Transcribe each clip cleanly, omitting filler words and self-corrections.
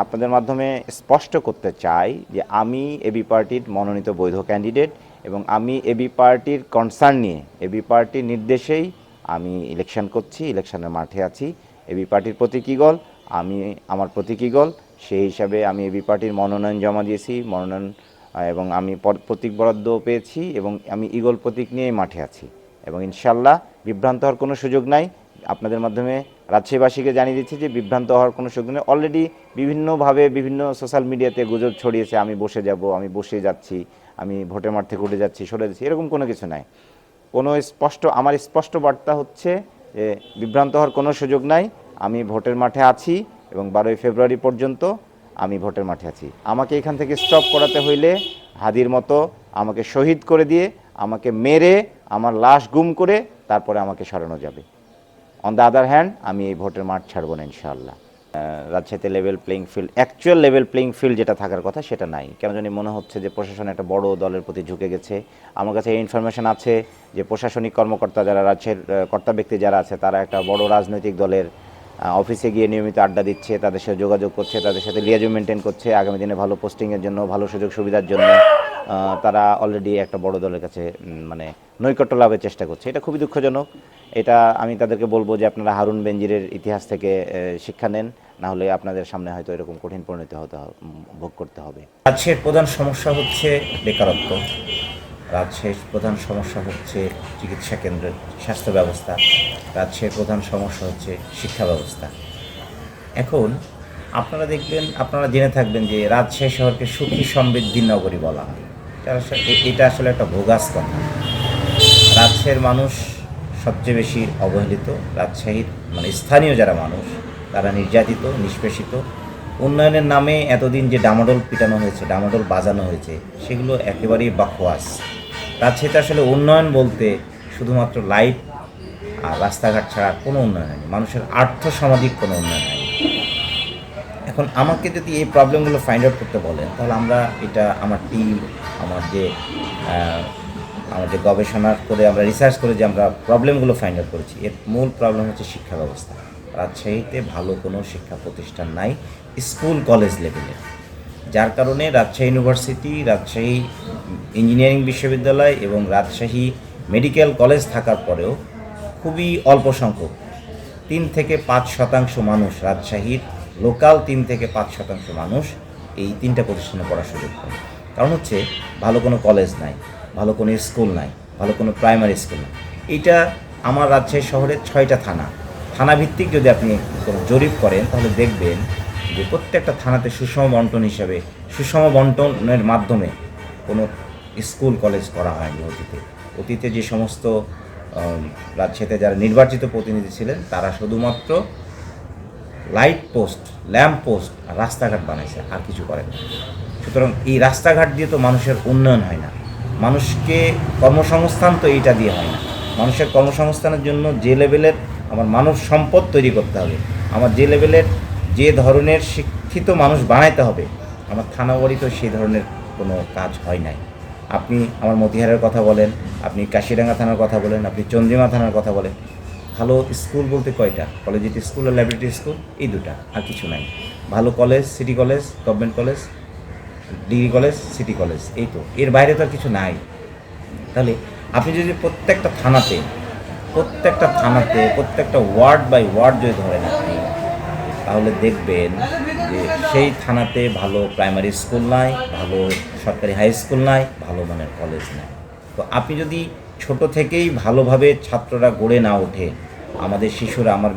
আপনাদের মাধ্যমে স্পষ্ট করতে চাই যে আমি এবি পার্টির মনোনীত বৈধ ক্যান্ডিডেট এবং আমি এবি পার্টির কনসার্ন নিয়ে এবি পার্টির নির্দেশেই আমি ইলেকশন করছি, ইলেকশনের মাঠে আছি। এবি পার্টির প্রতীকী দল, আমি আমার প্রতীকী দল, সেই হিসাবে আমি এবি পার্টির মনোনয়ন জমা দিয়েছি, মনোনয়ন এবং আমি প্রতীক বরাদ্দ পেয়েছি এবং আমি ঈগল প্রতীক নিয়েই মাঠে আছি এবং ইনশাল্লাহ বিভ্রান্ত হওয়ার কোনো সুযোগ নাই। আপনাদের মাধ্যমে রাজশাহীবাসীকে জানিয়ে দিচ্ছি যে বিভ্রান্ত হওয়ার কোনো সুযোগ নেই। অলরেডি বিভিন্নভাবে বিভিন্ন সোশ্যাল মিডিয়াতে গুজব ছড়িয়েছে আমি বসে যাব, আমি বসে যাচ্ছি, আমি ভোটের মাঠ থেকে উঠে যাচ্ছি, সরে যাচ্ছি, এরকম কোনো কিছু নাই। আমার স্পষ্ট বার্তা হচ্ছে যে বিভ্রান্ত হওয়ার কোনো সুযোগ নাই। আমি ভোটের মাঠে আছি এবং 12ই ফেব্রুয়ারি পর্যন্ত আমি ভোটের মাঠে আছি। আমাকে এখান থেকে স্টপ করাতে হইলে হাদির মতো আমাকে শহীদ করে দিয়ে, আমাকে মেরে, আমার লাশ গুম করে তারপরে আমাকে সরানো যাবে। অন দ্য আদার হ্যান্ড আমি এই ভোটের মাঠ ছাড়বো না ইনশাআল্লাহ। রাজশাহীতে level playing field, actual level playing field যেটা থাকার কথা সেটা নাই। কেন জানি মনে হচ্ছে যে প্রশাসন একটা বড় দলের প্রতি ঝুঁকে গেছে। আমার কাছে এই ইনফরমেশন আছে যে প্রশাসনিক কর্মকর্তা যারা, রাজশাহীর কর্তা ব্যক্তি যারা আছে, তারা একটা বড় রাজনৈতিক দলের অফিসে গিয়ে নিয়মিত আড্ডা দিচ্ছে, তাদের সাথে যোগাযোগ করছে, তাদের সাথে লিয়াজু মেনটেন করছে আগামী দিনে ভালো পোস্টিংয়ের জন্য, ভালো সুযোগ সুবিধার জন্য। তারা অলরেডি একটা বড় দলের কাছে মানে নৈকট্য লাভের চেষ্টা করছে। এটা খুবই দুঃখজনক। এটা আমি তাদেরকে বলবো যে আপনারা হারুন বেনজিরের ইতিহাস থেকে শিক্ষা নেন, না হলে আপনাদের সামনে হয়তো এরকম কঠিন পরিণতি ভোগ করতে হবে। রাজশাহীর প্রধান সমস্যা হচ্ছে বেকারত্ব, রাজশাহীর প্রধান সমস্যা হচ্ছে চিকিৎসা কেন্দ্রের স্বাস্থ্য ব্যবস্থা, রাজশাহীর প্রধান সমস্যা হচ্ছে শিক্ষা ব্যবস্থা। এখন আপনারা দেখবেন, আপনারা জেনে থাকবেন যে রাজশাহী শহরকে সুখী সমৃদ্ধির নগরী বলা হয়। এটা আসলে একটা ভোগাস কথা। রাজশাহীর মানুষ সবচেয়ে বেশি অবহেলিত। রাজশাহীর মানে স্থানীয় যারা মানুষ তারা নির্যাতিত, নিষ্পেষিত। উন্নয়নের নামে এতদিন যে ডামাডোল পিটানো হয়েছে, ডামাডোল বাজানো হয়েছে, সেগুলো একেবারেই বাকোয়াস। রাজশাহীতে আসলে উন্নয়ন বলতে শুধুমাত্র লাইট আর রাস্তাঘাট ছাড়া কোনো উন্নয়ন হয়নি, মানুষের আর্থসামাজিক কোনো উন্নয়ন হয়নি। এখন আমাকে যদি এই প্রবলেমগুলো ফাইন্ড আউট করতে বলেন, তাহলে আমরা এটা আমার টিম, আমার যে গবেষণা করে আমরা রিসার্চ করে যে আমরা প্রবলেমগুলো ফাইন্ড আউট করেছি, এর মূল প্রবলেম হচ্ছে শিক্ষা ব্যবস্থা। রাজশাহীতে ভালো কোনো শিক্ষা প্রতিষ্ঠান নাই স্কুল কলেজ লেভেলে, যার কারণে রাজশাহী ইউনিভার্সিটি, রাজশাহী ইঞ্জিনিয়ারিং বিশ্ববিদ্যালয় এবং রাজশাহী মেডিকেল কলেজ থাকার পরেও খুবই অল্প সংখ্যক 3 থেকে 5% মানুষ, রাজশাহীর লোকাল 3 থেকে 5% মানুষ এই 3টা প্রতিষ্ঠানে পড়ার সুযোগ পায়। কারণ হচ্ছে ভালো কোনো কলেজ নাই, ভালো কোনো স্কুল নাই, ভালো কোনো প্রাইমারি স্কুল নাই। এইটা আমার রাজশাহী শহরের 6টা থানা ভিত্তিক যদি আপনি কোনো জরিপ করেন, তাহলে দেখবেন যে প্রত্যেকটা থানাতে সুষম বন্টন হিসাবে, সুষম বন্টনের মাধ্যমে কোনো স্কুল কলেজ করা হয়নি অতীতে যে সমস্ত রাজশাহীতে যারা নির্বাচিত প্রতিনিধি ছিলেন, তারা শুধুমাত্র লাইট পোস্ট, ল্যাম্প পোস্ট আর রাস্তাঘাট বানাইছে, আর কিছু করেন না। সুতরাং এই রাস্তাঘাট দিয়ে তো মানুষের উন্নয়ন হয় না, মানুষকে কর্মসংস্থান তো এইটা দিয়ে হয় না। মানুষের কর্মসংস্থানের জন্য যে লেভেলের আমার মানব সম্পদ তৈরি করতে হবে, আমার যে লেভেলের যে ধরনের শিক্ষিত মানুষ বানাইতে হবে, আমার থানাবাড়ি তো সেই ধরনের কোনো কাজ হয় নাই। আপনি আমার মতিহারের কথা বলেন, আপনি কাশিরাঙ্গা থানার কথা বলেন, আপনি চন্দ্রিমা থানার কথা বলেন, ভালো স্কুল বলতে কয়টা? কলেজিয়েট স্কুল আর ল্যাবরেটরি স্কুল, এই দুটা, আর কিছু নাই। ভালো college, city college, government college, degree college, city college, এই তো, এর বাইরে তো আর কিছু নাই। তাহলে আপনি যদি প্রত্যেকটা থানাতে প্রত্যেকটা ওয়ার্ড বাই ওয়ার্ড যদি ধরেন আপনি, তাহলে দেখবেন যে সেই থানাতে ভালো প্রাইমারি স্কুল নাই, ভালো সরকারি হাই স্কুল নাই, ভালো মানের কলেজ নাই। তো আপনি যদি ছোট থেকেই ভালোভাবে ছাত্ররা গড়ে না ওঠে, আমাদের শিশুরা, আমার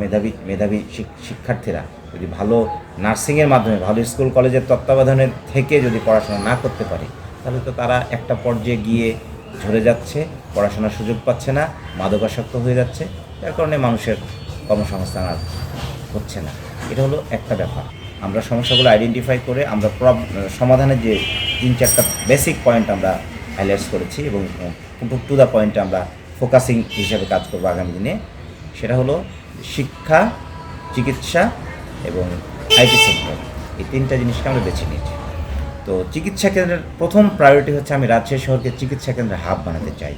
মেধাবী শিক্ষার্থীরা যদি ভালো নার্সিংয়ের মাধ্যমে, ভালো স্কুল কলেজের তত্ত্বাবধানের থেকে যদি পড়াশোনা না করতে পারে, তাহলে তো তারা একটা পর্যায়ে গিয়ে ঝরে যাচ্ছে, পড়াশোনার সুযোগ পাচ্ছে না, মাদকাসক্ত হয়ে যাচ্ছে, যার কারণে মানুষের কর্মসংস্থান আর হচ্ছে না। এটা হলো একটা ব্যাপার। আমরা সমস্যাগুলো আইডেন্টিফাই করে আমরা সমাধানের যে 3-4টা বেসিক পয়েন্ট আমরা হাইলাইটস করেছি এবং টু দ্য পয়েন্টে আমরা ফোকাসিং হিসাবে কাজ করবো আগামী দিনে। সেটা হলো শিক্ষা, চিকিৎসা এবং আইটি সেক্টর, এই 3টা জিনিসকে আমরা বেছে নিয়েছি। তো চিকিৎসা কেন্দ্রের প্রথম প্রায়োরিটি হচ্ছে আমি রাজশাহী শহরকে চিকিৎসা কেন্দ্রের হাব বানাতে চাই।